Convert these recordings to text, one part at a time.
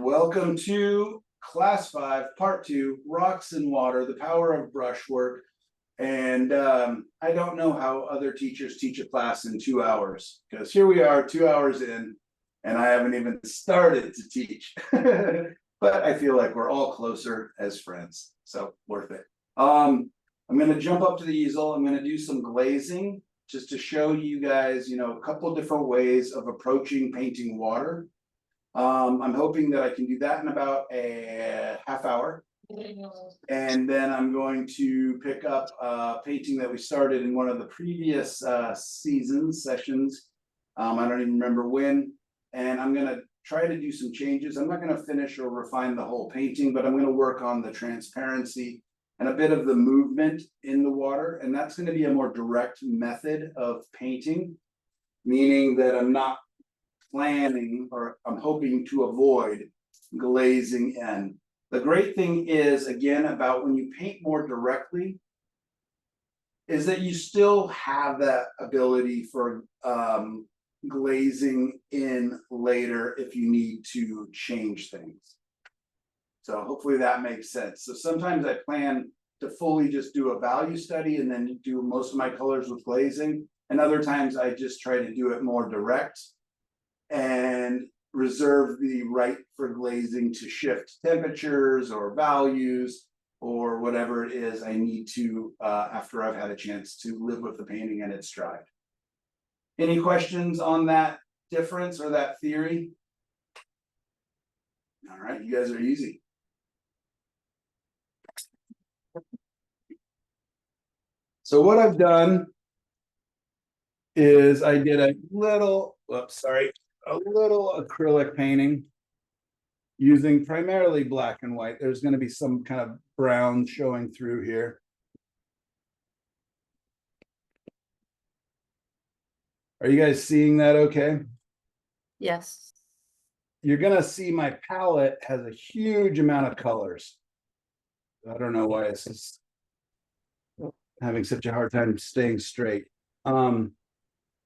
Welcome to Class 5, Part 2, Rocks and Water, the Power of Brushwork. And I don't know how other teachers teach a class in 2 hours, because here we are 2 hours in, and I haven't even started to teach. But I feel like we're all closer as friends, so worth it. I'm going to jump up to the easel. I'm going to do some glazing, just to show you guys, a couple different ways of approaching painting water. I'm hoping that I can do that in about a half hour. And then I'm going to pick up painting that we started in one of the previous sessions. I don't even remember when. And I'm going to try to do some changes. I'm not going to finish or refine the whole painting, but I'm going to work on the transparency and a bit of the movement in the water. And that's going to be a more direct method of painting, meaning that I'm not planning, or I'm hoping to avoid glazing in. The great thing is, again, about when you paint more directly, is that you still have that ability for glazing in later if you need to change things. So hopefully that makes sense. So sometimes I plan to fully just do a value study and then do most of my colors with glazing. And other times I just try to do it more direct and reserve the right for glazing to shift temperatures or values or whatever it is I need to after I've had a chance to live with the painting and its dried. Any questions on that difference or that theory? All right, you guys are easy. So what I've done is I did a little acrylic painting using primarily black and white. There's going to be some kind of brown showing through here. Are you guys seeing that okay? Yes. You're going to see my palette has a huge amount of colors. I don't know why it's just having such a hard time staying straight.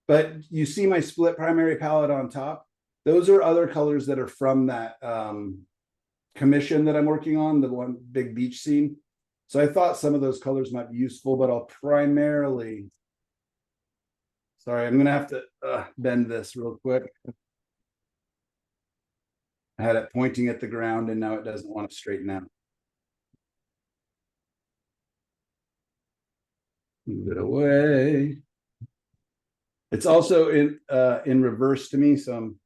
But you see my split primary palette on top. Those are other colors that are from that commission that I'm working on, the one big beach scene. So I thought some of those colors might be useful, but I'll primarily, sorry, I'm gonna have to bend this real quick. I had it pointing at the ground and now it doesn't want to straighten out. Move it away. It's also in reverse to me, so I'm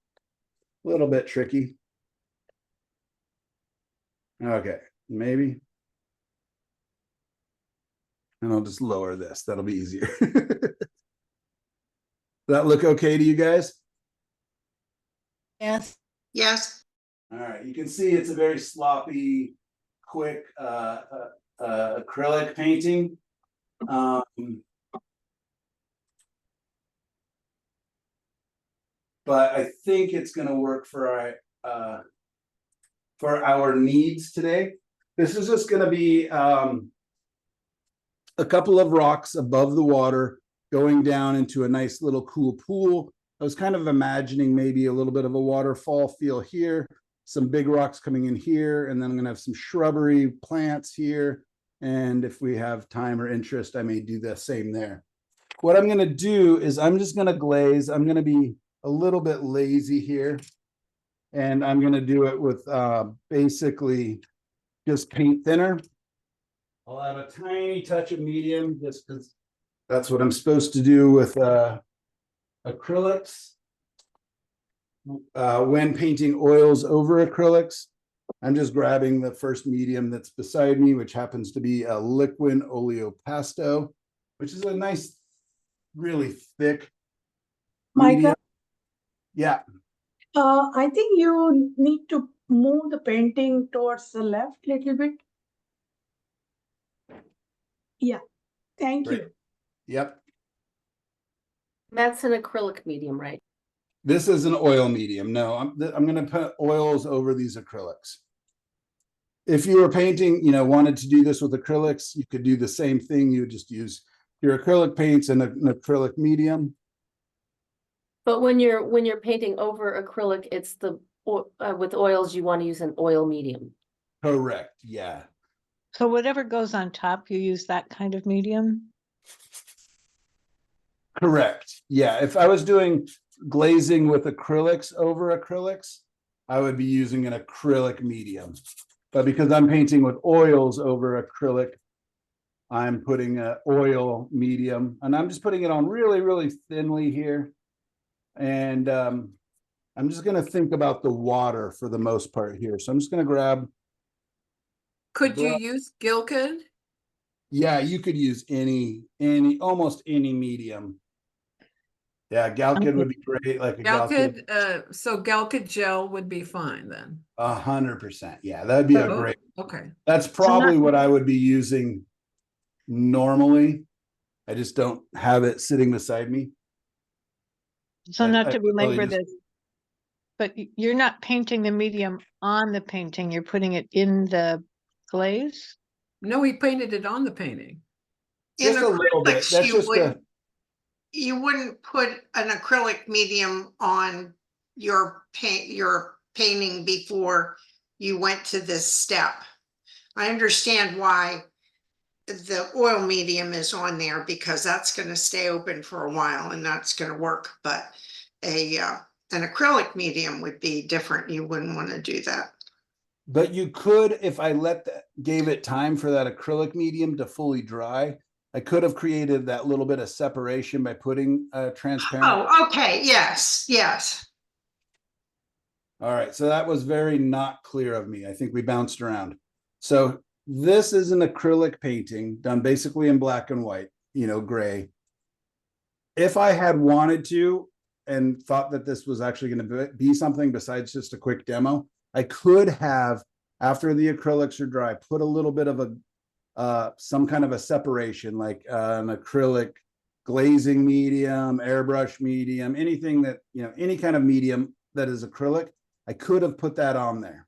a little bit tricky. Okay, maybe. And I'll just lower this. That'll be easier. Does that look okay to you guys? Yes. Yes. All right, you can see it's a very sloppy, quick acrylic painting. But I think it's going to work for our needs today. This is just going to be a couple of rocks above the water going down into a nice little cool pool. I was kind of imagining maybe a little bit of a waterfall feel here, some big rocks coming in here, and then I'm going to have some shrubbery plants here. And if we have time or interest, I may do the same there. What I'm going to do is I'm just going to glaze. I'm going to be a little bit lazy here, and I'm going to do it with basically just paint thinner. I'll have a tiny touch of medium just because that's what I'm supposed to do with acrylics. When painting oils over acrylics, I'm just grabbing the first medium that's beside me, which happens to be a Liquin Oleo Pasto, which is a nice, really thick medium. Michael? Yeah. I think you need to move the painting towards the left a little bit. Yeah, thank Great. you. Yep. That's an acrylic medium, right? This is an oil medium. No, I'm going to put oils over these acrylics. If you were painting, wanted to do this with acrylics, you could do the same thing. You would just use your acrylic paints and an acrylic medium. But when you're painting over acrylic, it's the with oils, you want to use an oil medium. Correct, yeah. So whatever goes on top, you use that kind of medium? Correct. Yeah, if I was doing glazing with acrylics over acrylics, I would be using an acrylic medium. But because I'm painting with oils over acrylic, I'm putting a oil medium, and I'm just putting it on really, really thinly here. And I'm just gonna think about the water for the most part here. So I'm just gonna grab, Could you Well- use Galkyd? yeah, you could use almost any medium. Yeah, Galkyd would be great, like a Galkyd. Galkyd, so Galkyd gel would be fine then. 100%. Yeah, that'd be a Oh, great. okay. That's probably what I would be using normally. I just don't have it sitting beside me. So I- not I to really belabor just- this, but you're not painting the medium on the painting, you're putting it in the glaze? No, he painted it on the painting. In Just a little bit. acrylics, That's you just wouldn't, you wouldn't put an acrylic medium on your painting before you went to this step. I understand why the oil medium is on there because that's gonna stay open for a while and that's gonna work, but an acrylic medium would be different. You wouldn't want to do that. But you could, if I gave it time for that acrylic medium to fully dry, I could have created that little bit of separation by putting transparent. Oh, okay, yes, yes. All right, so that was very not clear of me. I think we bounced around. So this is an acrylic painting done basically in black and white, gray. If I had wanted to and thought that this was actually going to be something besides just a quick demo, I could have, after the acrylics are dry, put a little bit of some kind of a separation, like an acrylic glazing medium, airbrush medium, anything that, any kind of medium that is acrylic, I could have put that on there.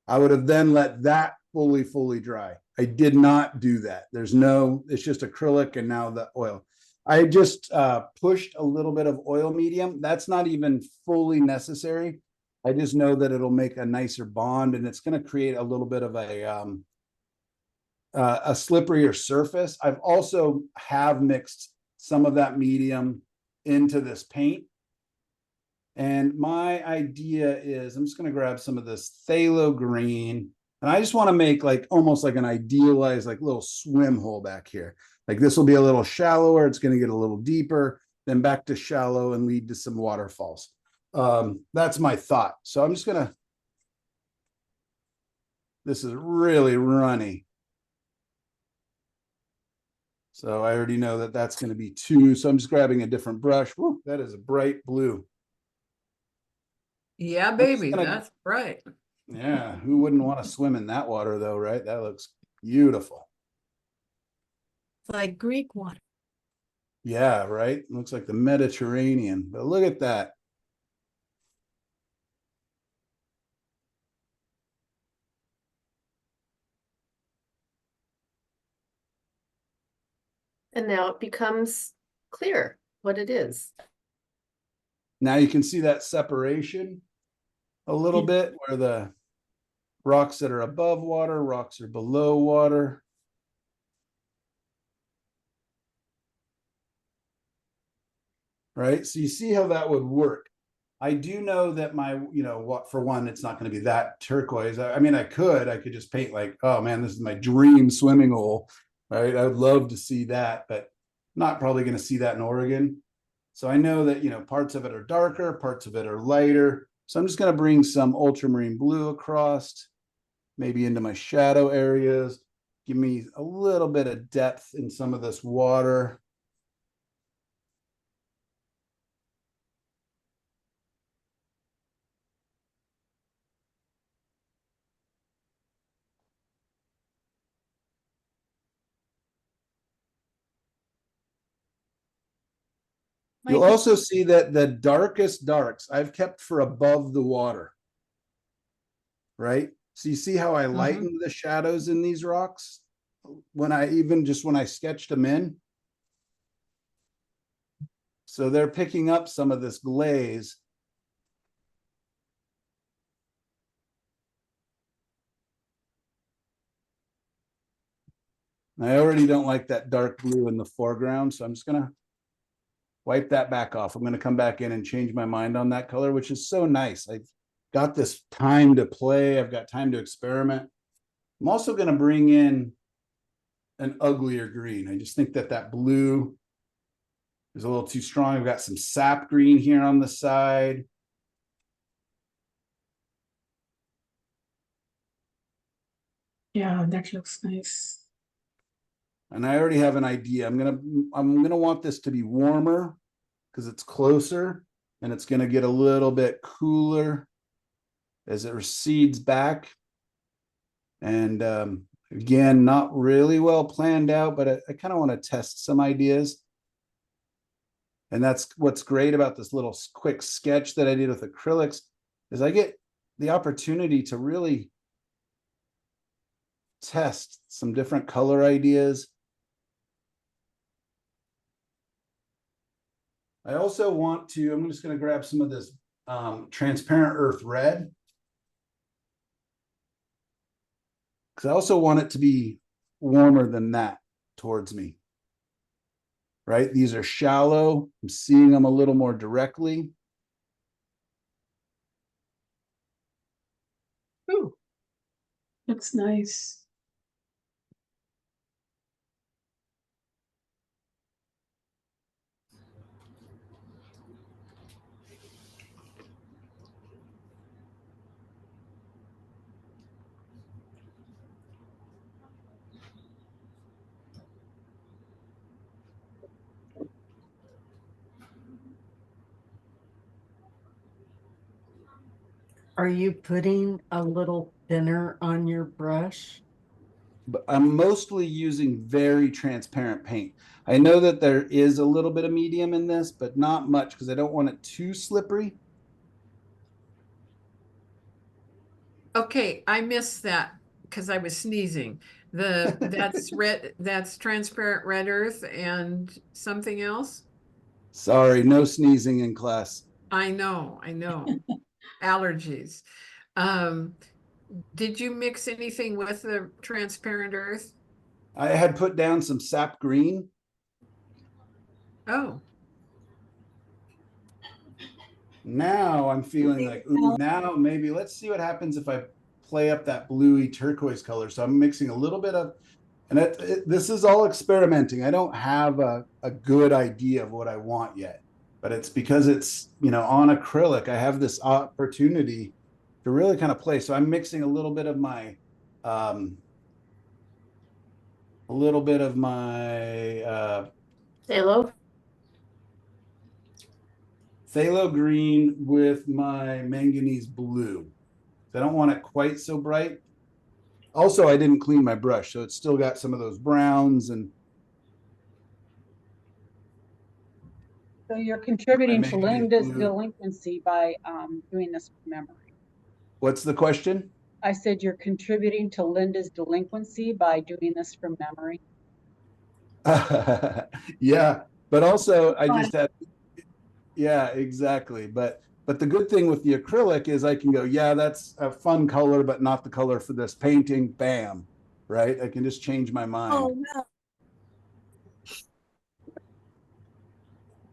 I would have then let that fully dry. I did not do that. It's just acrylic and now the oil. I just pushed a little bit of oil medium. That's not even fully necessary. I just know that it'll make a nicer bond and it's going to create a little bit of a slipperier surface. I've also mixed some of that medium into this paint. And my idea is I'm just going to grab some of this phthalo green and I just want to make almost like an idealized little swim hole back here. Like this will be a little shallower. It's going to get a little deeper, then back to shallow and lead to some waterfalls. That's my thought. So I'm just going to, this is really runny. So I already know that that's going to be 2. So I'm just grabbing a different brush. Woo, that is a bright blue. Yeah, baby, gonna- that's right. Yeah, who wouldn't want to swim in that water though, right? That looks beautiful. It's like Greek water. Yeah, right? Looks like the Mediterranean. But look at that. And now it becomes clear what it is. Now you can see that separation a little bit where the rocks that are above water, rocks are below water. Right? So you see how that would work. I do know that for one, it's not going to be that turquoise. I mean, I could just paint oh man, this is my dream swimming hole, right? I would love to see that, but not probably going to see that in Oregon. So I know that, parts of it are darker, parts of it are lighter. So I'm just going to bring some ultramarine blue across, maybe into my shadow areas, give me a little bit of depth in some of this water. You'll also see that the darkest darks I've kept for above the water. Right? So you see how I lightened the shadows in these rocks when I sketched them in. So they're picking up some of this glaze. I already don't like that dark blue in the foreground, so I'm just gonna wipe that back off. I'm gonna come back in and change my mind on that color, which is so nice. I've got this time to play. I've got time to experiment. I'm also gonna bring in an uglier green. I just think that that blue is a little too strong. I've got some sap green here on the side. Yeah, that looks nice. And I already have an idea. I'm gonna want this to be warmer because it's closer, and it's gonna get a little bit cooler as it recedes back. And again, not really well planned out, but I kind of want to test some ideas. And that's what's great about this little quick sketch that I did with acrylics, is I get the opportunity to really test some different color ideas. I also want to, I'm just going to grab some of this transparent earth red, because I also want it to be warmer than that towards me. Right? These are shallow. I'm seeing them a little more directly. Ooh, looks nice. Are you putting a little thinner on your brush? But I'm mostly using very transparent paint. I know that there is a little bit of medium in this, but not much, because I don't want it too slippery. Okay, I missed that because I was sneezing. That's red, that's transparent red earth and something else? Sorry, no sneezing in class. I know. Allergies. Um, did you mix anything with the transparent earth? I had put down some sap green. Oh, Now I'm feeling like, ooh, now maybe let's see what happens if I play up that bluey turquoise color. So I'm mixing a little bit of, and this is all experimenting. I don't have a good idea of what I want yet, but it's because it's, on acrylic, I have this opportunity to really kind of play. So I'm mixing a little bit of my, Hello? phthalo green with my manganese blue. I don't want it quite so bright. Also, I didn't clean my brush, so it's still got some of those browns. And So you're contributing to manganese Linda's blue. delinquency by doing this from memory. What's the question? I said you're contributing to Linda's delinquency by doing this from memory. Yeah, but also I just had, yeah, exactly. But the good thing with the acrylic is I can go, yeah, that's a fun color, but not the color for this painting. Bam, right? I can just change my mind. no.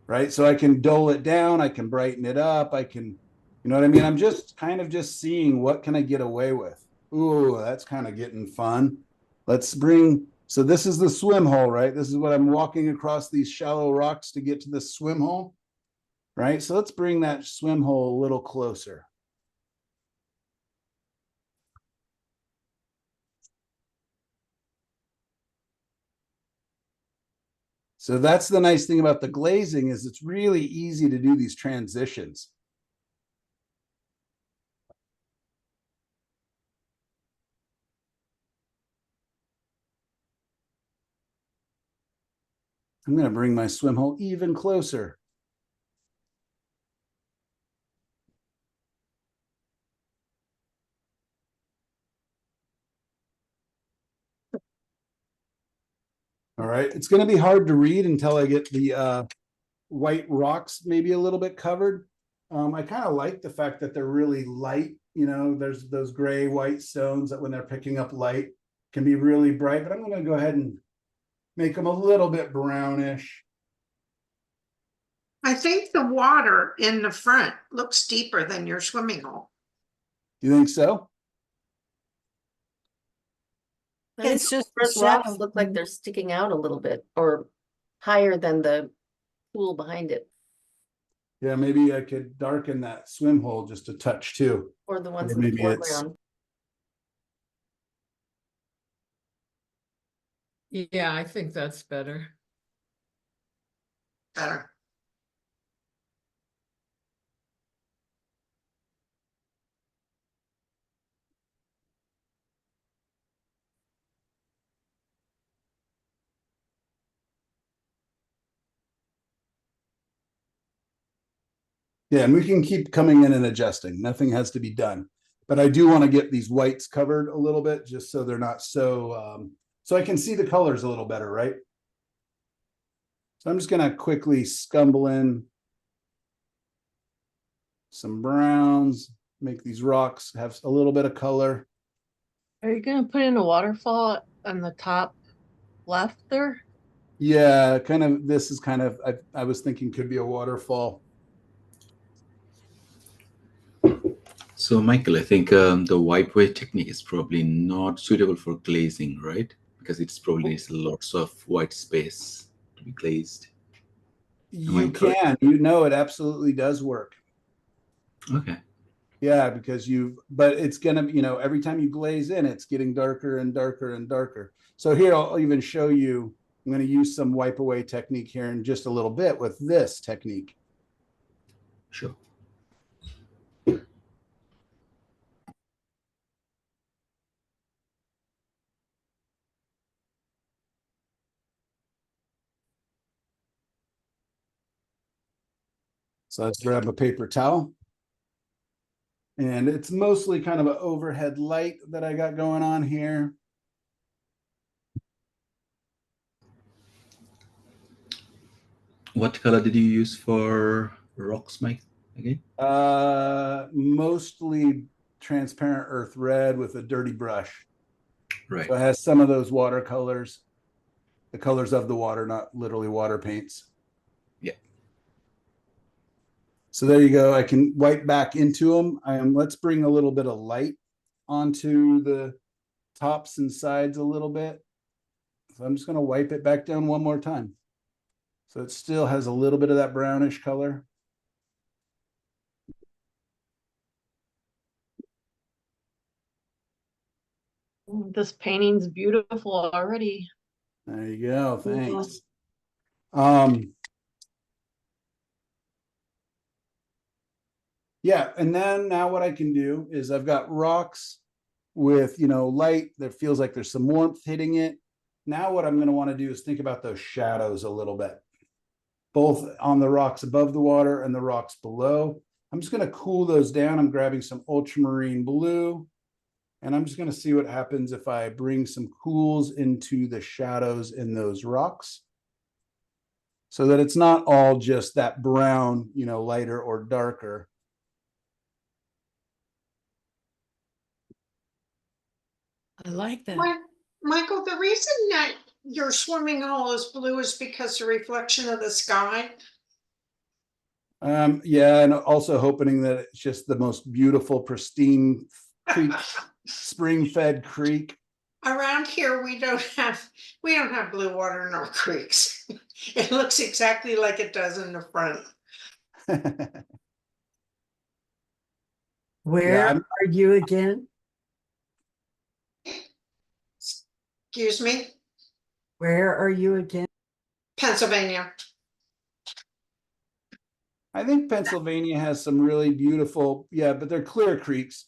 Right? So I can dull it down, I can brighten it up, I can, you know what I mean? I'm just kind of just seeing what can I get away with. Ooh, that's kind of getting fun. Let's bring, so this is the swim hole, right? This is what I'm walking across these shallow rocks to get to the swim hole, right? So let's bring that swim hole a little closer. So that's the nice thing about the glazing, is it's really easy to do these transitions. I'm going to bring my swim hole even closer. All right, it's going to be hard to read until I get the white rocks maybe a little bit covered. I kind of like the fact that they're really light. There's those gray white stones that when they're picking up light can be really bright, but I'm going to go ahead and make them a little bit brownish. I think the water in the front looks deeper than your swimming hole. You think so? I think It's the just first the rocks shadow. look like they're sticking out a little bit or higher than the pool behind it, Yeah, maybe I could darken that swim hole just a touch too. or the ones Or in the maybe it's- foreground. Yeah, I think that's better. Better. Yeah, and we can keep coming in and adjusting. Nothing has to be done. But I do want to get these whites covered a little bit just so they're not so so I can see the colors a little better, right? So I'm just gonna quickly scumble in some browns, make these rocks have a little bit of color. Are you gonna put in a waterfall on the top left there? Yeah, kind of, this is kind of, I was thinking could be a waterfall. So, Michael, I think the white way technique is probably not suitable for glazing, right? Because it's probably needs lots of white space to be glazed. Am I You correct? can, you know, it absolutely does work. Okay. Yeah, because but it's gonna, you know, every time you glaze in, it's getting darker and darker and darker. So here, I'll even show you, I'm gonna use some wipe away technique here in just a little bit with this technique. Sure. So let's grab a paper towel. And it's mostly kind of an overhead light that I got going on here. What color did you use for rocks, Mike? Again? Mostly transparent earth red with a dirty brush. Right. So it has some of those watercolors, the colors of the water, not literally water paints. Yeah. So there you go. I can wipe back into them. Let's bring a little bit of light onto the tops and sides a little bit. So I'm just going to wipe it back down one more time. So it still has a little bit of that brownish color. This painting's beautiful already. There you go. Yeah. Thanks. Yeah, and then now what I can do is I've got rocks with, you know, light that feels like there's some warmth hitting it. Now what I'm going to want to do is think about those shadows a little bit, both on the rocks above the water and the rocks below. I'm just going to cool those down. I'm grabbing some ultramarine blue, and I'm just going to see what happens if I bring some cools into the shadows in those rocks, so that it's not all just that brown, you know, lighter or darker. I like that. Michael, the reason that your swimming hole is blue is because the reflection of the sky. Yeah, and also hoping that it's just the most beautiful, pristine creek, spring-fed creek. Around here, we don't have blue water in our creeks. It looks exactly like it does in the front. Where I'm- are you again? Excuse me, Where are you again? Pennsylvania. I think Pennsylvania has some really beautiful, yeah, but they're clear creeks.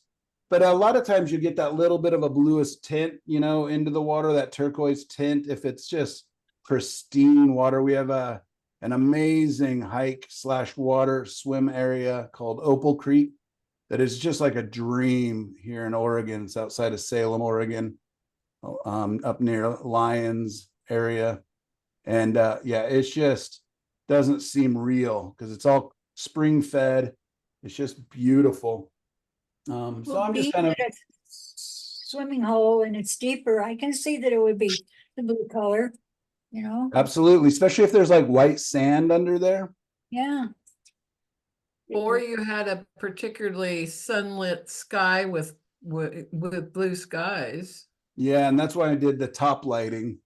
But a lot of times you get that little bit of a bluish tint, you know, into the water, that turquoise tint, if it's just pristine water. We have an amazing hike / water swim area called Opal Creek that is just like a dream here in Oregon. It's outside of Salem, Oregon, up near Lyons area. And yeah, it's just doesn't seem real because it's all spring fed. It's just beautiful. So I'm just kind of, Swimming hole and it's deeper, I can see that it would be the blue color. you know? Absolutely, especially if there's like white sand under there. Yeah. Or you had a particularly sunlit sky with blue skies. Yeah, and that's why I did the top lighting,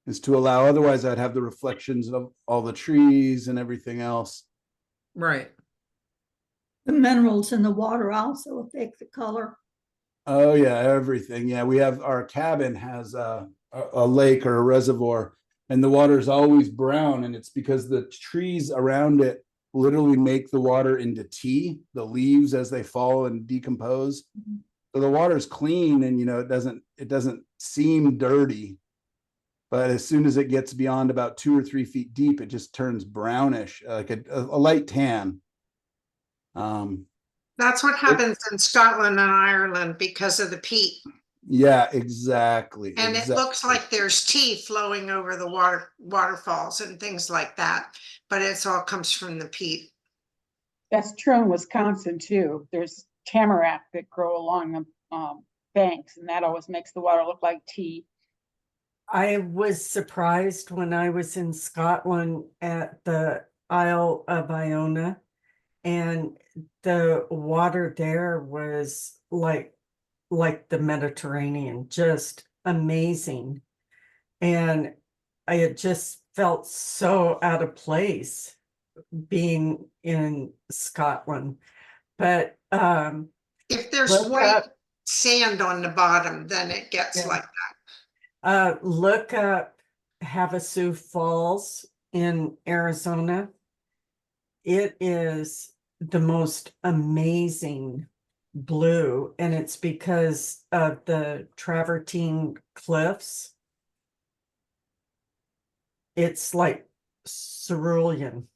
is to allow, otherwise I'd have the reflections of all the trees and everything else. Right. The minerals in the water also affect the color. Oh yeah, everything. Yeah, we have, our cabin has a lake or a reservoir, and the water is always brown, and it's because the trees around it literally make the water into tea, the leaves as they fall and decompose. So the water's clean, and it doesn't seem dirty. But as soon as it gets beyond about 2 or 3 feet deep, it just turns brownish, like a light tan. That's what happens in Scotland and Ireland because of the peat. Yeah, exactly. And it exactly. looks like there's tea flowing over the waterfalls and things like that, but it's all comes from the peat. That's true in Wisconsin too. There's tamarack that grow along the banks, and that always makes the water look like tea. I was surprised when I was in Scotland at the Isle of Iona, and the water there was like the Mediterranean, just amazing. And I had just felt so out of place being in Scotland. But If there's look white up, sand on the bottom, then it gets Yeah. like that. look up Havasu Falls in Arizona. It is the most amazing blue, and it's because of the travertine cliffs. It's like cerulean.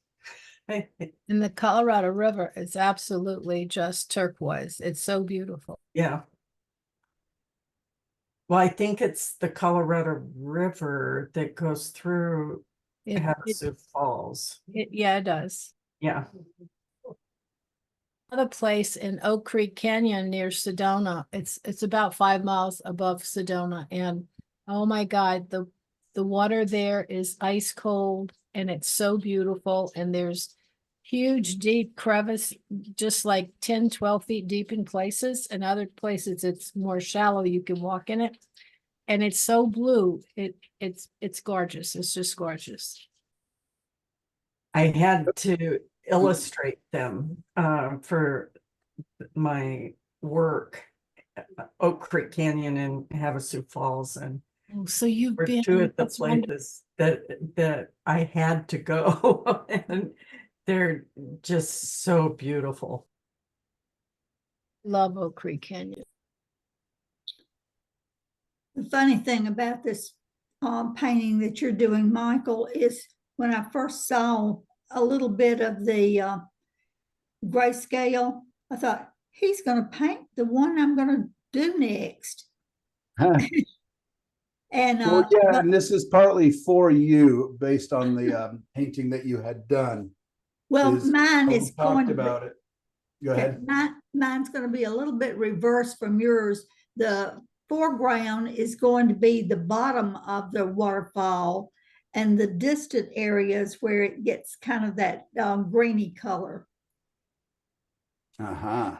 And the Colorado River is absolutely just turquoise. It's so beautiful. Yeah. Well, I think it's the Colorado River that goes through Havasu Falls. Yeah, it does. Yeah. Another place in Oak Creek Canyon near Sedona. It's about 5 miles above Sedona, and oh my God, the water there is ice cold, and it's so beautiful. And there's huge deep crevice, just like 10, 12 feet deep in places, and other places it's more shallow. You can walk in it, and it's so blue. It's gorgeous. It's just gorgeous. I had to illustrate them for my work, Oak Creek Canyon and Havasu Falls, and Oh, so you've were been, two of the that's wonderful. places that I had to go, and they're just so beautiful. Love Oak Creek Canyon. The funny thing about this painting that you're doing, Michael, is when I first saw a little bit of the grayscale, I thought, he's going to paint the one I'm going to do next. And well, yeah, and this is partly for you based on the painting that you had done. Well, mine is talked going about it. Go ahead. Mine's going to be a little bit reversed from yours. The foreground is going to be the bottom of the waterfall, and the distant areas where it gets kind of that greeny color. Uh-huh.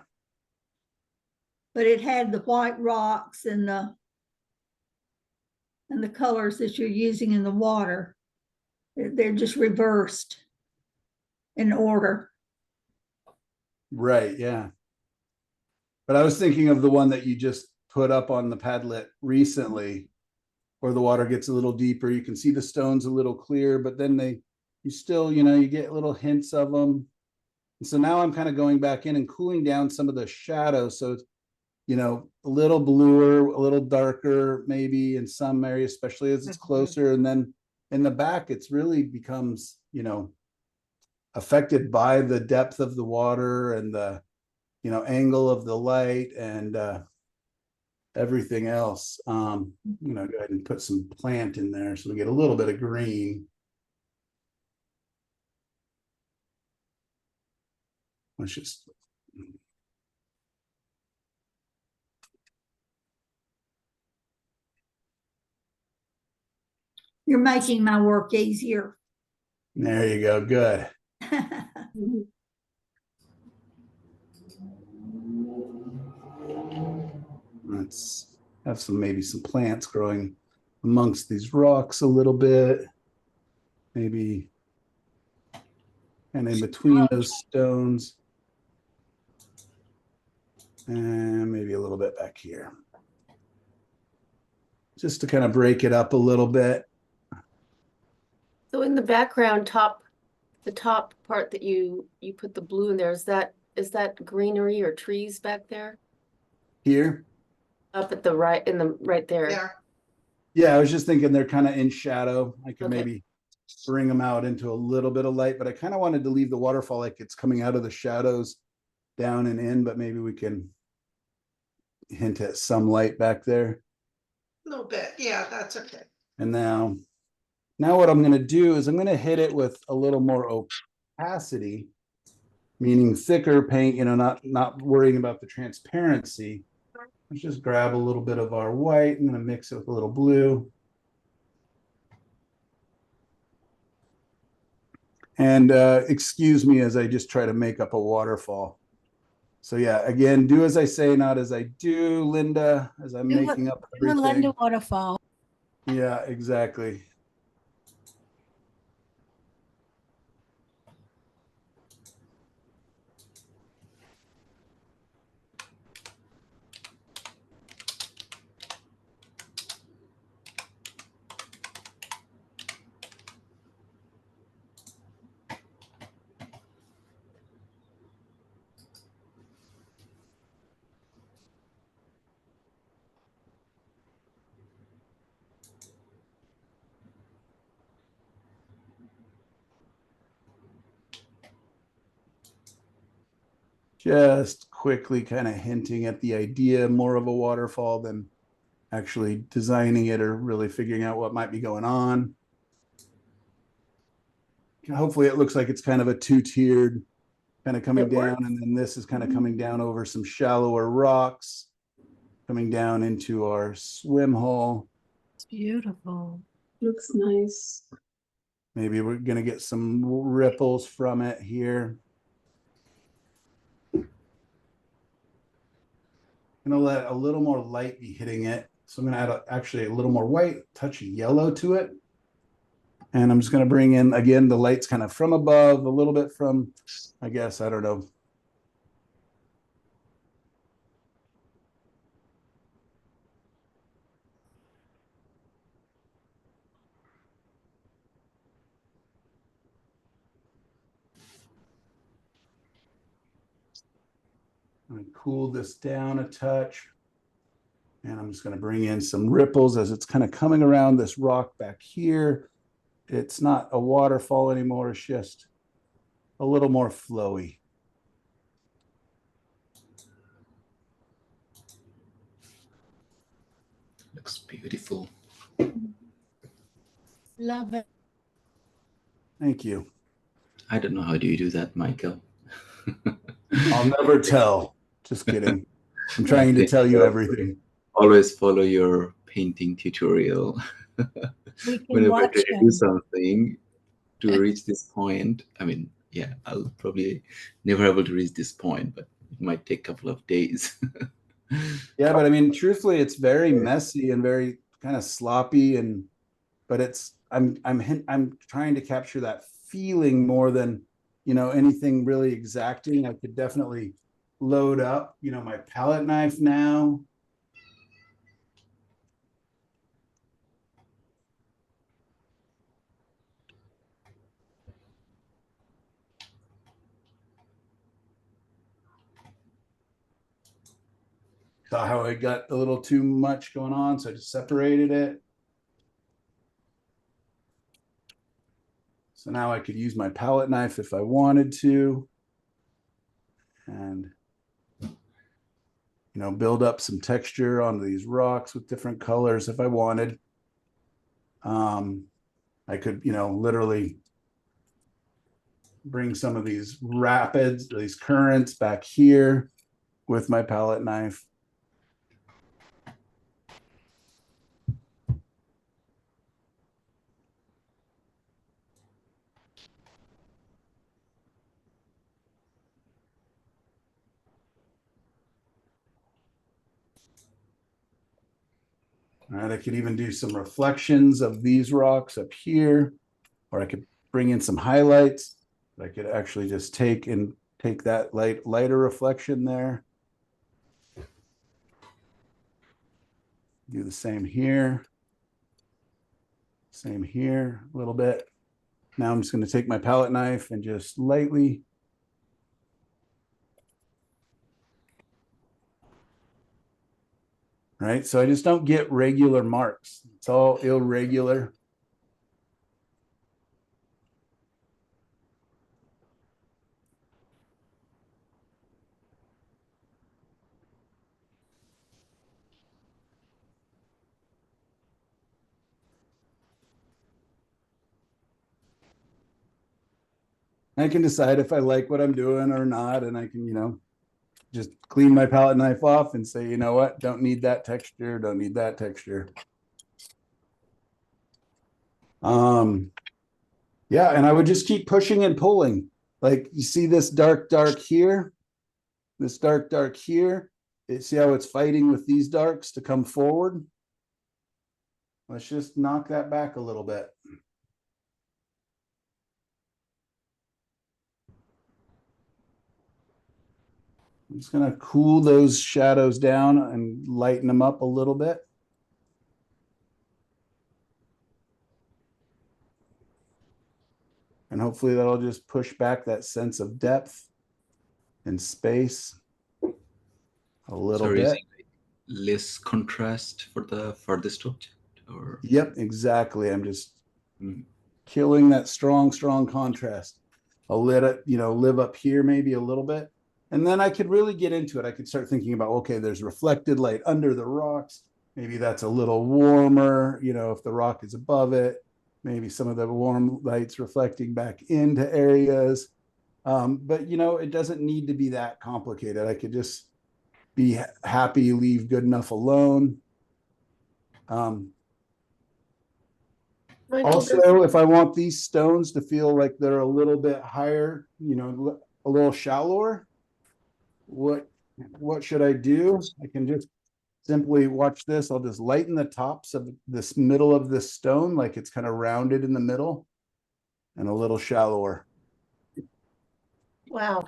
But it had the white rocks and the colors that you're using in the water. They're just reversed in order. Right, yeah. But I was thinking of the one that you just put up on the Padlet recently, where the water gets a little deeper. You can see the stones a little clear, but then you still, you get little hints of them. And so now I'm kind of going back in and cooling down some of the shadows. So, a little bluer, a little darker, maybe in some areas, especially as it's closer. And then in the back, it's really becomes, affected by the depth of the water and the, angle of the light and everything else. Go ahead and put some plant in there so we get a little bit of green. Let's just. You're making my work easier. There you go. Good. Let's have maybe some plants growing amongst these rocks a little bit. Maybe, and in between those stones. And maybe a little bit back here. Just to kind of break it up a little bit. So in the background, the top part that you put the blue in there, is that greenery or trees back there? Here? Up at the right, right there. Yeah. Yeah, I was just thinking they're kind of in shadow. I could Okay. maybe bring them out into a little bit of light, but I kind of wanted to leave the waterfall like it's coming out of the shadows down and in, but maybe we can hint at some light back there. A little bit. Yeah, that's okay. And now what I'm going to do is I'm going to hit it with a little more opacity, meaning thicker paint, not worrying about the transparency. Let's just grab a little bit of our white. I'm going to mix it with a little blue. And excuse me as I just try to make up a waterfall. So yeah, again, do as I say, not as I do, Linda, as I'm making up everything. Linda waterfall. Yeah, exactly. Just quickly kind of hinting at the idea more of a waterfall than actually designing it or really figuring out what might be going on. Hopefully it looks like it's kind of a two-tiered kind of coming down, and then this is kind of coming down over some shallower rocks, coming down into our swim hole. It's beautiful. Looks nice. Maybe we're going to get some ripples from it here. I'm going to let a little more light be hitting it. So I'm going to add actually a little more white, touch of yellow to it. And I'm just going to bring in, again, the light's kind of from above, a little bit from, I guess, I don't know. I'm going to cool this down a touch. And I'm just going to bring in some ripples as it's kind of coming around this rock back here. It's not a waterfall anymore. It's just a little more flowy. Looks beautiful. Love it. Thank you. I don't know how do you do that, Michael. I'll never tell. Just kidding. I'm trying to tell you everything. Always follow your painting tutorial. We can Whenever I watch try to him. do something to reach this point, I mean, yeah, I'll probably never able to reach this point, but it might take a couple of days. Yeah, but I mean, truthfully, it's very messy and very kind of sloppy, but it's I'm trying to capture that feeling more than anything really exacting. I could definitely load up my palette knife now. Saw how I got a little too much going on, so I just separated it. So now I could use my palette knife if I wanted to, and build up some texture onto these rocks with different colors if I wanted. I could, literally bring some of these rapids, these currents back here with my palette knife. All right, I could even do some reflections of these rocks up here, or I could bring in some highlights. I could actually just take that lighter reflection there. Do the same here. Same here a little bit. Now I'm just going to take my palette knife and just lightly. Right, so I just don't get regular marks. It's all irregular. I can decide if I like what I'm doing or not, and I can, just clean my palette knife off and say, you know what, don't need that texture, don't need that texture. Yeah, and I would just keep pushing and pulling. Like you see this dark here, this dark here. See how it's fighting with these darks to come forward? Let's just knock that back a little bit. I'm just gonna cool those shadows down and lighten them up a little bit. And hopefully that'll just push back that sense of depth and space a little bit. Using less contrast for the farthest object, or Yep, exactly. I'm just killing that strong contrast. I'll let it, live up here maybe a little bit. And then I could really get into it. I could start thinking about, okay, there's reflected light under the rocks. Maybe that's a little warmer, if the rock is above it. Maybe some of the warm lights reflecting back into areas. But, it doesn't need to be that complicated. I could just be happy, leave good enough alone. Michael, Also, if I want these stones to feel like they're a little bit higher, a little shallower, what should I do? I can just simply watch this. I'll just lighten the tops of this middle of this stone, like it's kind of rounded in the middle and a little shallower. wow.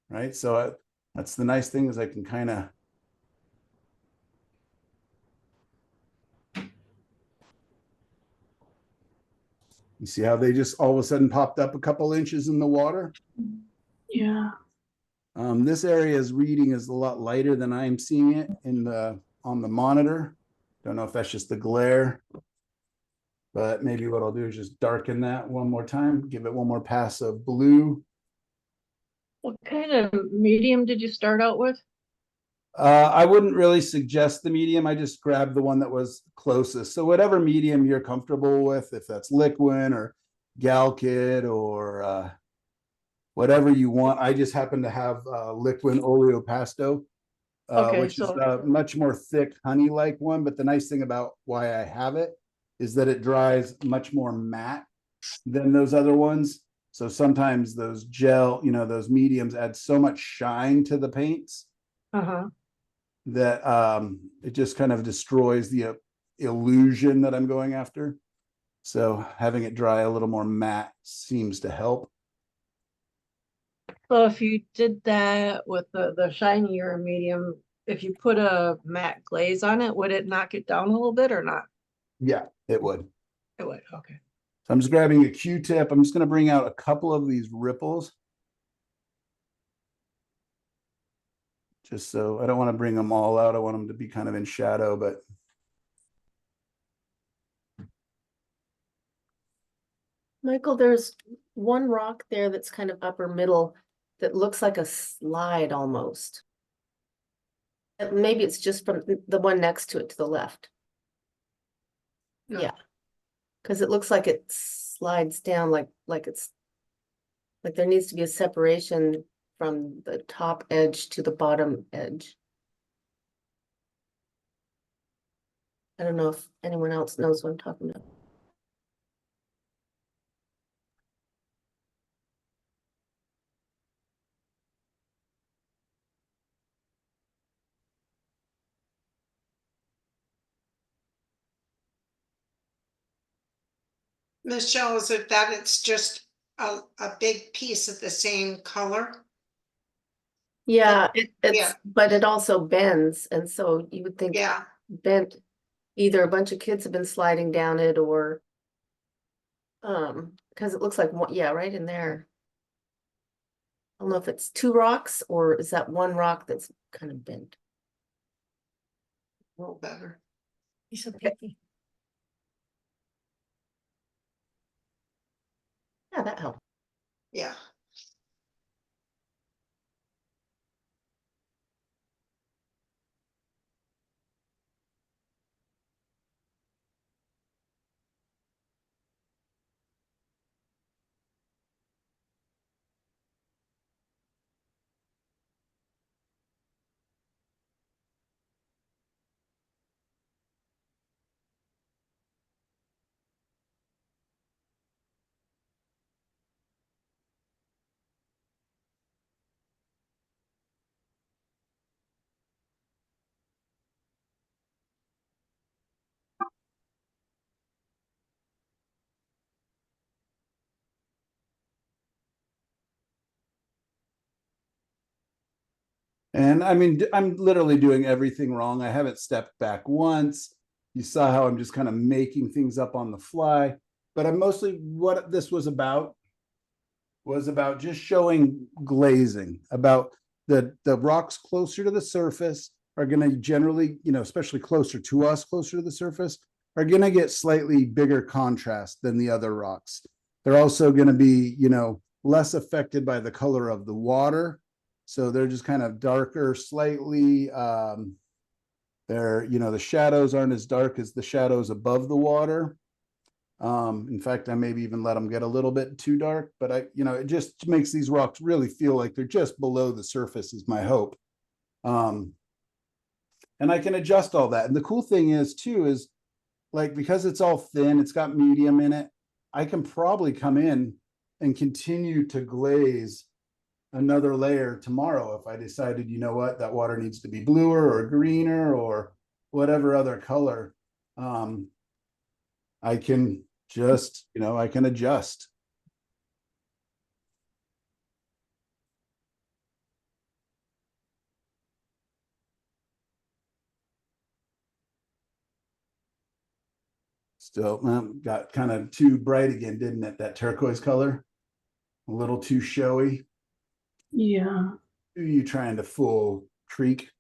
Right. So that's the nice thing is I can kind of you see how they just all of a sudden popped up a couple inches in the water? Yeah. This area's reading is a lot lighter than I'm seeing it on the monitor. Don't know if that's just the glare, but maybe what I'll do is just darken that one more time, give it one more pass of blue. What kind of medium did you start out with? I wouldn't really suggest the medium. I just grabbed the one that was closest. So whatever medium you're comfortable with, if that's Liquin or Galkyd or whatever you want. I just happen to have Liquin Oreo Pasto, Okay, which is so- a much more thick honey-like one. But the nice thing about why I have it is that it dries much more matte than those other ones. So sometimes those gel, those mediums add so much shine to the paints that it just kind of destroys the illusion that I'm going after. So having it dry a little more matte seems to help. So if you did that with the shinier medium, if you put a matte glaze on it, would it knock it down a little bit or not? Yeah, it would. It would, okay. So I'm just grabbing a Q-tip. I'm just going to bring out a couple of these ripples. Just so I don't want to bring them all out. I want them to be kind of in shadow, but Michael, there's one rock there that's kind of upper middle that looks like a slide almost. Maybe it's just from the one next to it to the left. Yeah. Because it looks like it slides down like it's like there needs to be a separation from the top edge to the bottom edge. I don't know if anyone else knows what I'm talking about. Michelle, is it that it's just a big piece of the same color? Yeah, Yeah. but it also bends, and so you would think Yeah, bent, either a bunch of kids have been sliding down it or because it looks like one, yeah, right in there. I don't know if it's two rocks or is that one rock that's kind of bent. a little better. Piece of paper. Yeah, that helped. Yeah. And I mean, I'm literally doing everything wrong. I haven't stepped back once. You saw how I'm just kind of making things up on the fly. But I'm mostly what this was about just showing glazing, about the rocks closer to the surface are going to generally, especially closer to us, closer to the surface, are going to get slightly bigger contrast than the other rocks. They're also going to be, less affected by the color of the water. So they're just kind of darker slightly. The shadows aren't as dark as the shadows above the water. In fact, I maybe even let them get a little bit too dark, but it just makes these rocks really feel like they're just below the surface is my hope. And I can adjust all that. And the cool thing is too, is like, because it's all thin, it's got medium in it, I can probably come in and continue to glaze another layer tomorrow if I decided, that water needs to be bluer or greener or whatever other color. I can just, I can adjust. Still got kind of too bright again, didn't it? That turquoise color, a little too showy. Yeah. Who are you trying to fool, Creek?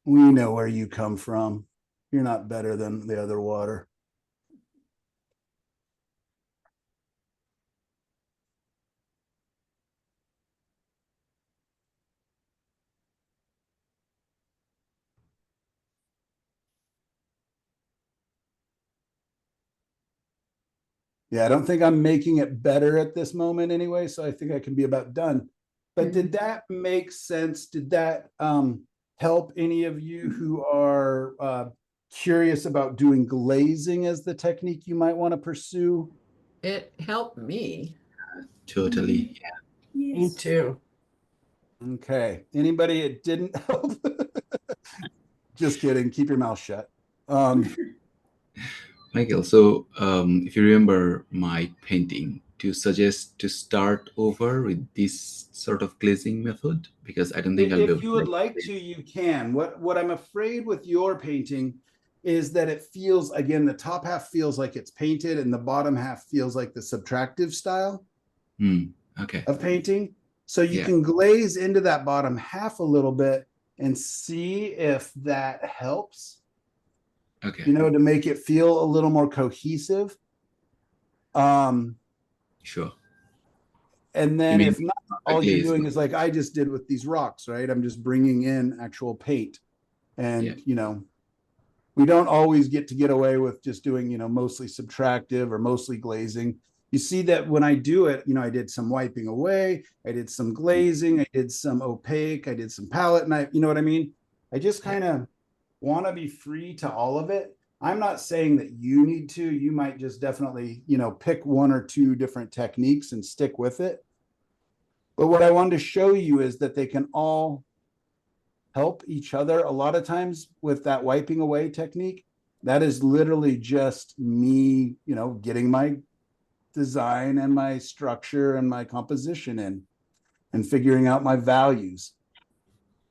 We know where you come from. You're not better than the other water. Yeah, I don't think I'm making it better at this moment anyway, so I think I can be about done. But did that make sense? Did that help any of you who are curious about doing glazing as the technique you might want to pursue? It helped me. Totally. Me Yes. too. Okay. Anybody it didn't help? Just kidding. Keep your mouth shut. Michael, so if you remember my painting, do you suggest to start over with this sort of glazing method? Because I don't think I'll be able If you to would make like to, you can. What I'm afraid with your painting is that it feels, again, the top half feels like it's painted and the bottom half feels like the subtractive style Okay. of painting. So you Yeah. can glaze into that bottom half a little bit and see if that helps, Okay. to make it feel a little more cohesive. Sure. And then mean if not, a all you're glaze? doing is like I just did with these rocks, right? I'm just bringing in actual paint. And, we don't always get away with just doing, mostly subtractive or mostly glazing. You see that when I do it, I did some wiping away, I did some glazing, I did some opaque, I did some palette knife, you know what I mean? I just kind of want to be free to all of it. I'm not saying that you need to, you might just definitely, pick one or two different techniques and stick with it. But what I wanted to show you is that they can all help each other. A lot of times with that wiping away technique, That is literally just me, getting my design and my structure and my composition in and figuring out my values.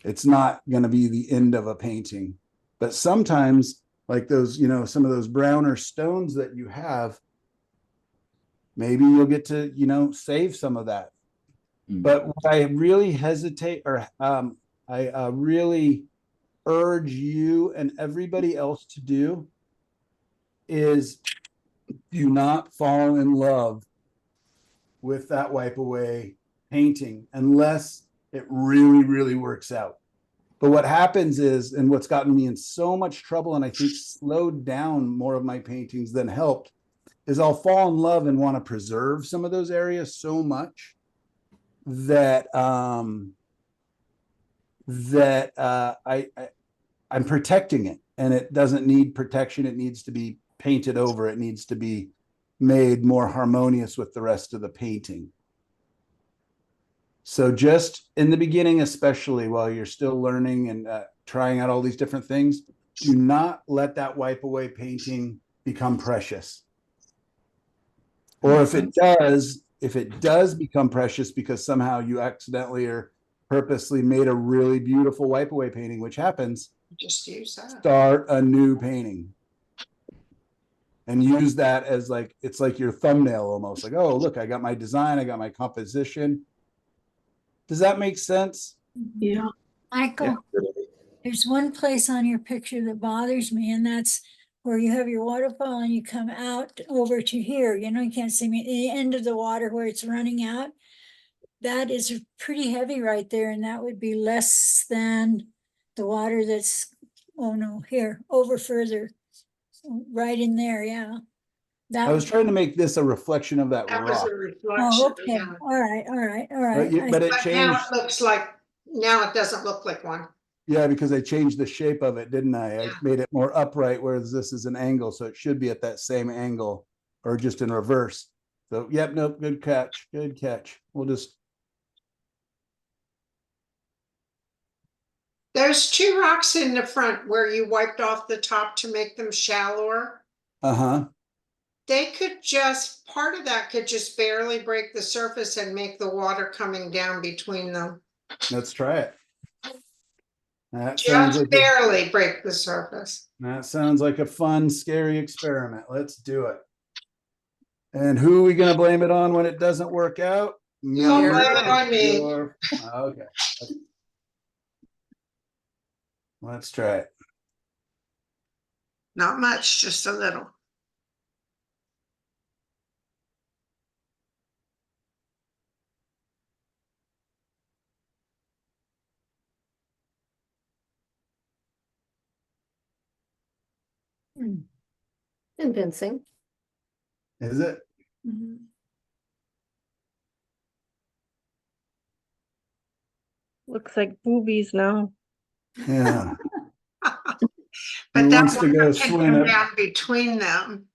It's not going to be the end of a painting, but sometimes like those, some of those browner stones that you have, maybe you'll get to, save some of that. But what I really hesitate or I really urge you and everybody else to do is do not fall in love with that wipe away painting unless it really, really works out. But what happens is, and what's gotten me in so much trouble and I think slowed down more of my paintings than helped, is I'll fall in love and want to preserve some of those areas so much that I'm protecting it, and it doesn't need protection. It needs to be painted over. It needs to be made more harmonious with the rest of the painting. So just in the beginning, especially while you're still learning and trying out all these different things, do not let that wipe away painting become precious. Or if it does become precious because somehow you accidentally or purposely made a really beautiful wipe away painting, which happens, Just use that. start a new painting and use that as like, it's like your thumbnail almost, like, oh, look, I got my design, I got my composition. Does that make sense? Yeah. Michael, there's one place on your picture that bothers me, and that's where you have your waterfall and you come out over to here. You can't see me, the end of the water where it's running out. That is pretty heavy right there, and that would be less than the water that's, oh no, here, over further. Right in there, yeah. I was trying to make this a reflection of that That was rock. a reflection. Oh, okay, Yeah. all right. But it But changed. now it looks like, now it doesn't look like one. Yeah, because I changed the shape of it, didn't I? I Yeah. made it more upright, whereas this is an angle, so it should be at that same angle or just in reverse. So, yep, nope, good catch, good catch. We'll just, There's two rocks in the front where you wiped off the top to make them shallower. uh-huh. They could just, part of that could just barely break the surface and make the water coming down between them. Let's try it. That sounds Just like barely break the surface. that sounds like a fun, scary experiment. Let's do it. And who are we gonna blame it on when it doesn't work out? Me Don't or blame it on me. your- Okay. Let's try it. Not much, just a little. Convincing. Is it? Looks like boobies now. Yeah. But Who that wants to go water can swim come at- down between them.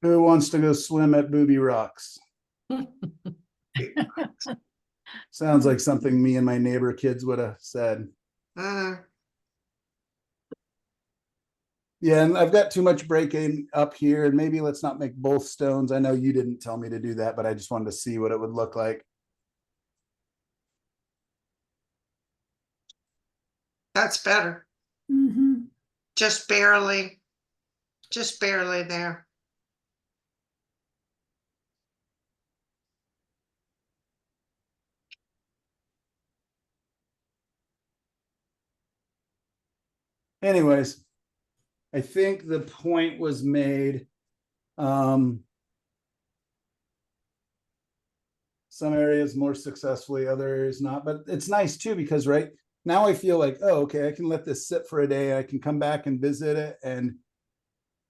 Who wants to go swim at Booby Rocks? Sounds like something me and my neighbor kids would have said. Mm. Yeah, and I've got too much breaking up here, and maybe let's not make both stones. I know you didn't tell me to do that, but I just wanted to see what it would look like. That's better. Just barely there. Anyways, I think the point was made. Some areas more successfully, other areas not, but it's nice too, because right now I feel like, oh, okay, I can let this sit for a day. I can come back and visit it. And,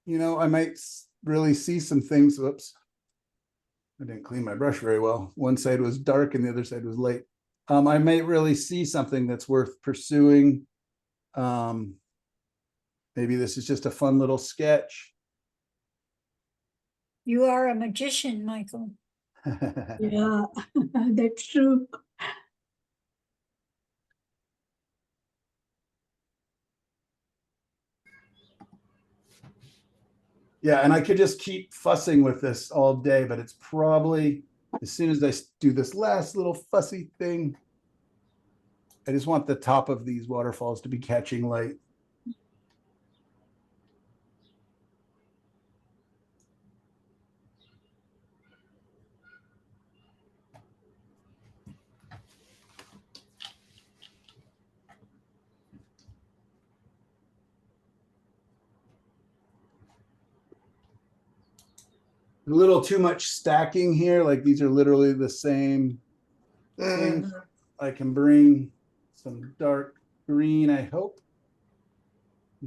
I might really see some things. Whoops. I didn't clean my brush very well. One side was dark and the other side was light. I might really see something that's worth pursuing. Maybe this is just a fun little sketch. You are a magician, Michael. Yeah, that's true. Yeah, and I could just keep fussing with this all day, but it's probably, as soon as I do this last little fussy thing, I just want the top of these waterfalls to be catching light. A little too much stacking here, like these are literally the same thing. I can bring some dark green, I hope,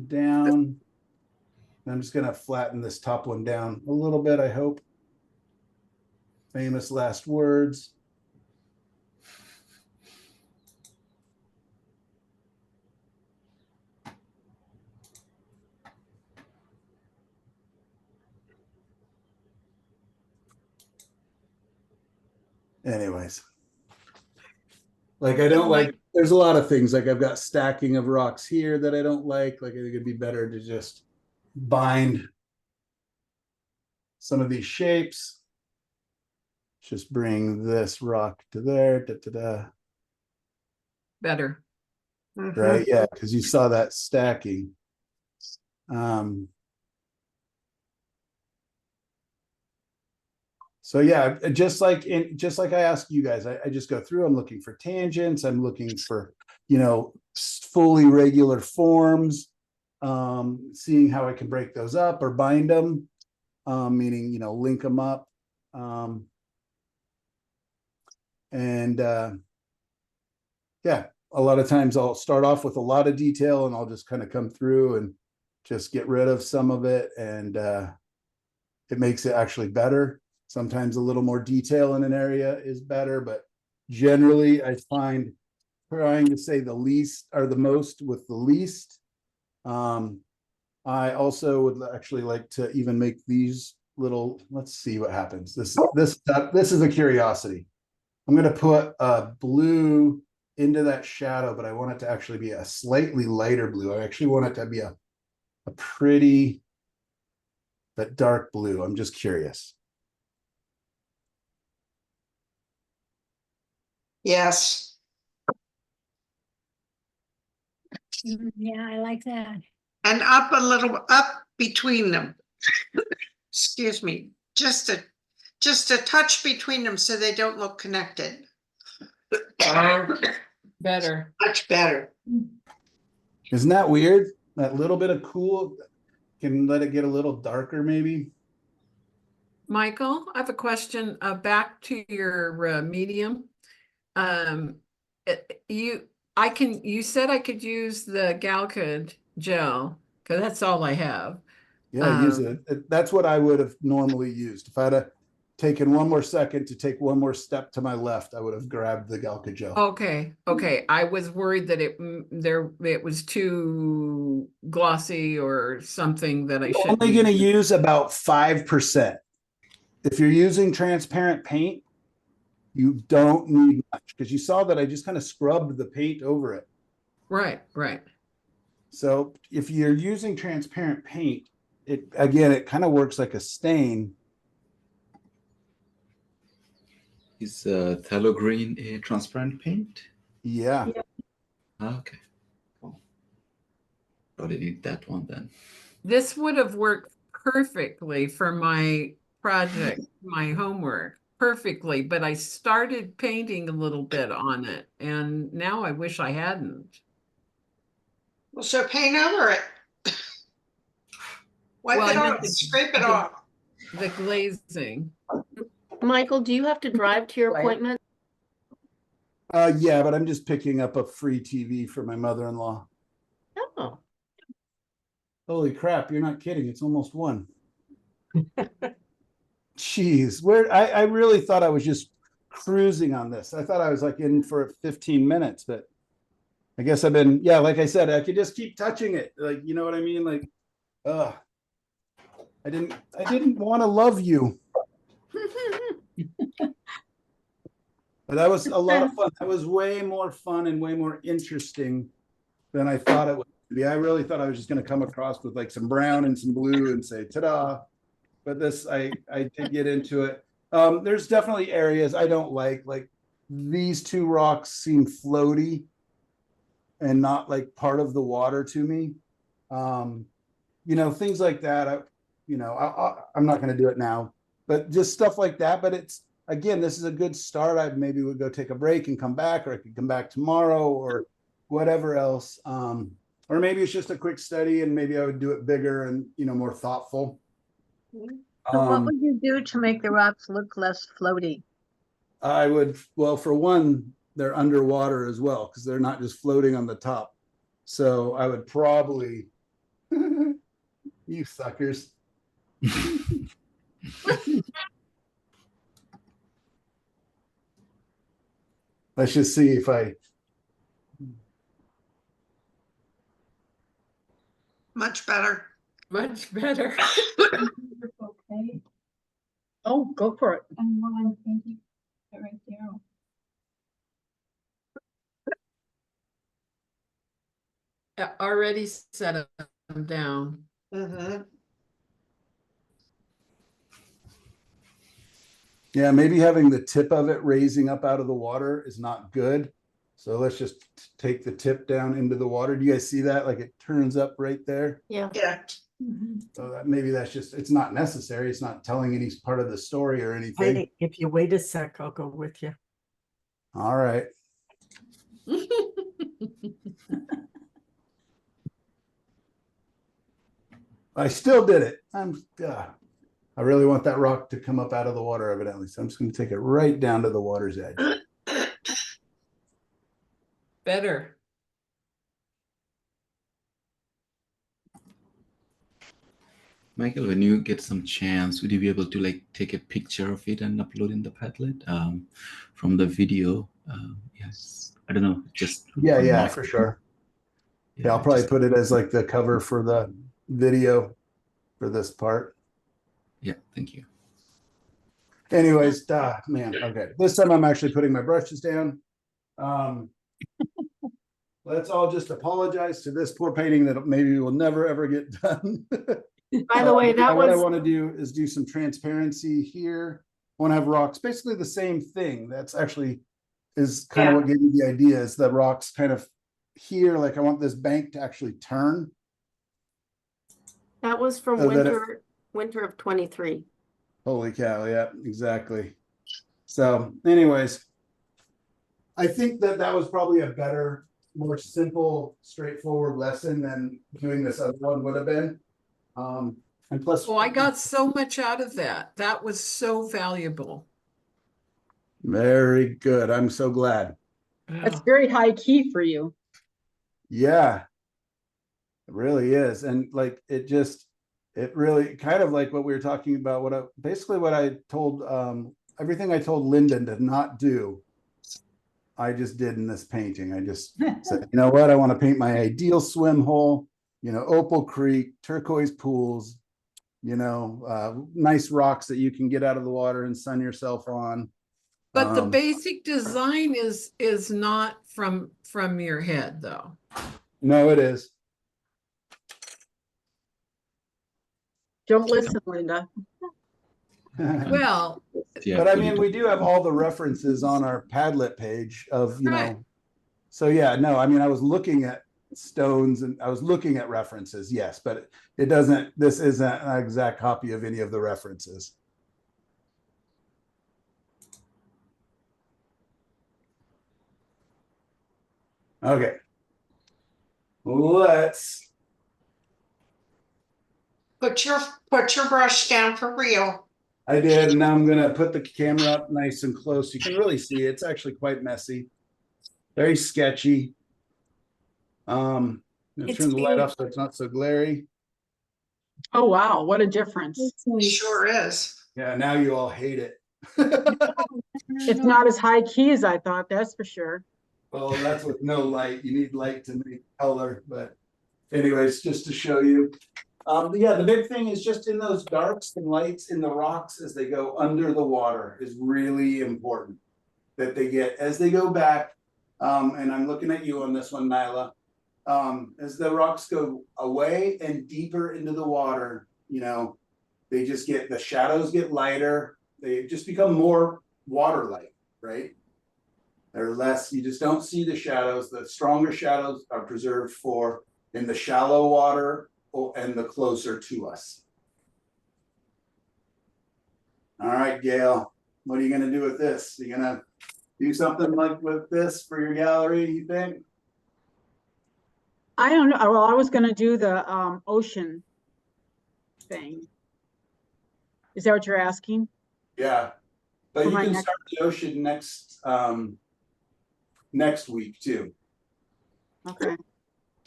down. I'm just gonna flatten this top one down a little bit, I hope. Famous last words. Anyways. Like I don't like, there's a lot of things, like I've got stacking of rocks here that I don't like I think it'd be better to just bind some of these shapes. Just bring this rock to there, da, da, da. Better. Right, yeah, because you saw that stacking. So yeah, just like I ask you guys, I just go through, I'm looking for tangents, I'm looking for, fully regular forms, seeing how I can break those up or bind them, meaning, link them up. Yeah, a lot of times I'll start off with a lot of detail and I'll just kind of come through and just get rid of some of it, and it makes it actually better. Sometimes a little more detail in an area is better, but generally I find trying to say the least or the most with the least. I also would actually like to even make these little, let's see what happens. This is a curiosity. I'm going to put a blue into that shadow, but I want it to actually be a slightly lighter blue. I actually want it to be a pretty, but dark blue. I'm just curious. Yes. Yeah, I like that. And up a little, up between them. Excuse me, just a touch between them so they don't look connected. Better. Much better. Isn't that weird? That little bit of cool can let it get a little darker maybe. Michael, I have a question back to your medium. You said I could use the Galkyd gel because that's all I have. Yeah, use it. That's what I would have normally used. If I'd have taken one more second to take one more step to my left, I would have grabbed the Galkyd gel. Okay. I was worried that it was too glossy or something that I should. Only going to use about 5%. If you're using transparent paint, you don't need much, because you saw that I just kind of scrubbed the paint over it. Right. So if you're using transparent paint, it kind of works like a stain. Is phthalo green a transparent paint? Yeah. Okay. Cool. Probably need that one then. This would have worked perfectly for my project, my homework, perfectly, but I started painting a little bit on it, and now I wish I hadn't. Well, so paint over it. Wipe it off, scrape it off. The glazing. Michael, do you have to drive to your appointment? Yeah, but I'm just picking up a free TV for my mother-in-law. Oh. Holy crap, you're not kidding. It's almost 1. Jeez, I really thought I was just cruising on this. I thought I was like in for 15 minutes, but I guess I've been, yeah, like I said, I could just keep touching it. Like, you know what I mean? Like, I didn't want to love you. But that was a lot of fun. That was way more fun and way more interesting than I thought it would. Yeah, I really thought I was just gonna come across with like some brown and some blue and say, ta-da. But this, I did get into it. There's definitely areas I don't like these two rocks seem floaty and not like part of the water to me. You know, things like that. I'm not going to do it now, but just stuff like that. But it's, again, this is a good start. I maybe would go take a break and come back, or I could come back tomorrow or whatever else. Or maybe it's just a quick study and maybe I would do it bigger and, you know, more thoughtful. So what would you do to make the rocks look less floaty? I would, well, for one, they're underwater as well because they're not just floating on the top. So I would probably, you suckers. Let's just see if I. Much better. Much better. Okay, Oh, go for it. and while I'm painting it right there. Already set them down. Mhm. Yeah, maybe having the tip of it raising up out of the water is not good. So let's just take the tip down into the water. Do you guys see that? Like it turns up right there. Yeah. Yeah. So that maybe that's just, it's not necessary. It's not telling any part of the story or anything. Wait, if you wait a sec, I'll go with you. All right. I still did it. I really want that rock to come up out of the water evidently. So I'm just going to take it right down to the water's edge. Better. Michael, when you get some chance, would you be able to like take a picture of it and upload in the Padlet from the video? Yes, I don't know, just Yeah, for sure. Yeah, I'll probably just- put it as like the cover for the video for this part. Yeah, thank you. Anyways, man, okay. This time I'm actually putting my brushes down. Let's all just apologize to this poor painting that maybe will never ever get done. By the way, that what I was, want to do is do some transparency here. I want to have rocks, basically the same thing. That's actually is kind of what gave me the idea, is the rocks kind of here, like I want this bank to actually turn. that was from So that winter of 23. Holy cow, yeah, exactly. So anyways, I think that that was probably a better, more simple, straightforward lesson than doing this other one would have been. And plus, Oh, I got so much out of that. That was so valuable. very good. I'm so glad. That's very high key for you. Yeah, it really is. And like, it really kind of like what we were talking about, basically what I told, everything I told Lyndon to not do, I just did in this painting. I just said, you know what, I want to paint my ideal swim hole, you know, opal creek, turquoise pools, you know, nice rocks that you can get out of the water and sun yourself on. But the basic design is not from your head though. No, it is. Don't listen, Linda. Well, Yeah, But I fully mean, we do have all the references on our Padlet page of, you Right. know, so yeah, no, I mean, I was looking at stones and I was looking at references, yes, but it doesn't, this isn't an exact copy of any of the references. Okay. Let's, Put your brush down for real. I did, and now I'm gonna put the camera up nice and close. You can really see it's actually quite messy. Very sketchy. I'm gonna It's turn the light being- off so it's not so glary. Oh, wow, what a difference. Sure is. Yeah, now you all hate it. It's not as high key as I thought, that's for sure. Well, that's with no light. You need light to make color, but anyways, just to show you. Yeah, the big thing is just in those darks and lights in the rocks as they go under the water is really important that they get as they go back. And I'm looking at you on this one, Nyla. as the rocks go away and deeper into the water, you know, they just get, the shadows get lighter. They just become more water-like, right? They're less, you just don't see the shadows. The stronger shadows are preserved for in the shallow water and the closer to us. All right, Gail, what are you gonna do with this? You gonna do something like with this for your gallery, you think? I don't know. Well, I was gonna do the ocean thing. Is that what you're asking? Yeah, but For you my can next- start the ocean next week too. Okay.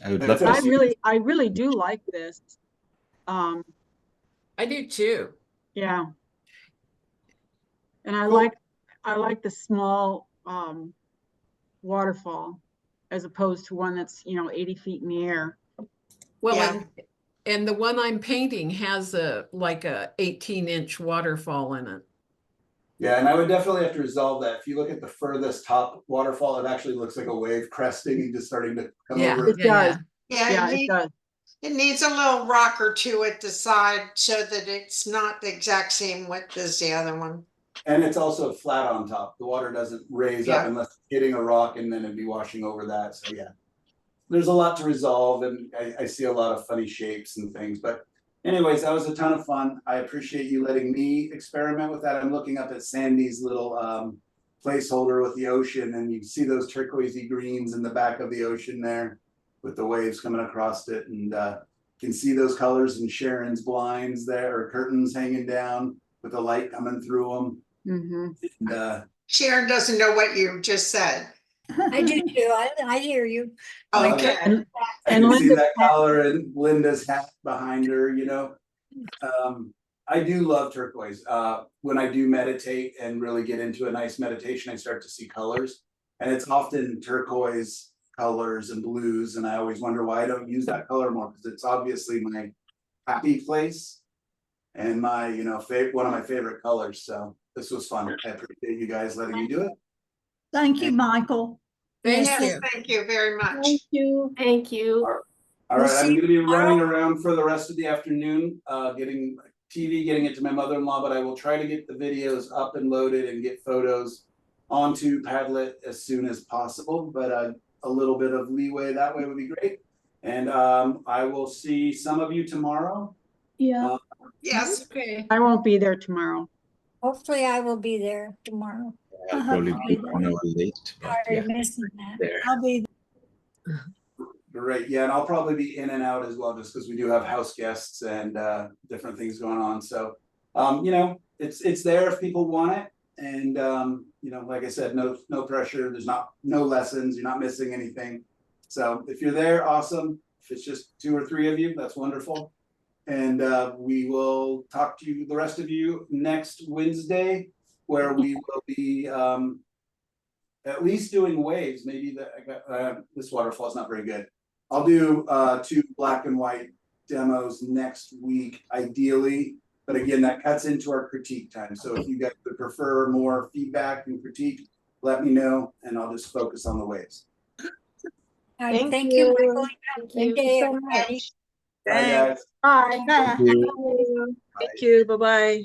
I would love to That's- see. I really do like this. I do too. Yeah. And Cool. I like the small waterfall as opposed to one that's, you know, 80 feet in the air. Well, Yeah. and the one I'm painting has like a 18-inch waterfall in it. Yeah, and I would definitely have to resolve that. If you look at the furthest top waterfall, it actually looks like a wave cresting and just starting to come Yeah, over. It does. Yeah, Yeah, it does. it needs a little rock or two at the side so that it's not the exact same width as the other one. And it's also flat on top. The water doesn't raise up Yeah. unless it's hitting a rock and then it'd be washing over that. So yeah, there's a lot to resolve and I see a lot of funny shapes and things. But anyways, that was a ton of fun. I appreciate you letting me experiment with that. I'm looking up at Sandy's little placeholder with the ocean and you see those turquoisey greens in the back of the ocean there with the waves coming across it and can see those colors in Sharon's blinds there or curtains hanging down with the light coming through them. Mm-hmm. And Sharon doesn't know what you just said. I do too. I hear you. Okay. And I can see Linda's that color in Linda's hat behind her, you know. I do love turquoise. When I do meditate and really get into a nice meditation, I start to see colors. And it's often turquoise colors and blues. And I always wonder why I don't use that color more because it's obviously my happy place and my, you know, one of my favorite colors. So this was fun. I appreciate you guys letting me do it. Thank you, Michael. Thank Yes, you. thank you very much. Thank you. Thank you. All We'll right, I'm see gonna be you running tomorrow. around for the rest of the afternoon, getting TV, getting it to my mother-in-law, but I will try to get the videos up and loaded and get photos onto Padlet as soon as possible, but a little bit of leeway that way would be great. And I will see some of you tomorrow. Yeah. Yes, Okay. I won't be there tomorrow. Hopefully I will be there tomorrow. I'll probably be 1 hour late, but Sorry, yeah, missing that. there. I'll be Great, yeah, and I'll probably be in and out as well, just because we do have house guests and different things going on. So, you know, it's there if people want it, and you know, like I said, no pressure. There's no lessons. You're not missing anything. So if you're there, awesome. If it's just 2 or 3 of you, that's wonderful. And we will talk to you, the rest of you, next Wednesday, where we will be at least doing waves. Maybe this waterfall is not very good. I'll do 2 black and white demos next week, ideally. But again, that cuts into our critique time. So if you guys would prefer more feedback and critique, let me know, and I'll just focus on the waves. All right, Thank you, you. Michael. Thank Good you. day, everybody. Bye, guys. Bye. Thank you. Thank you. Bye-bye.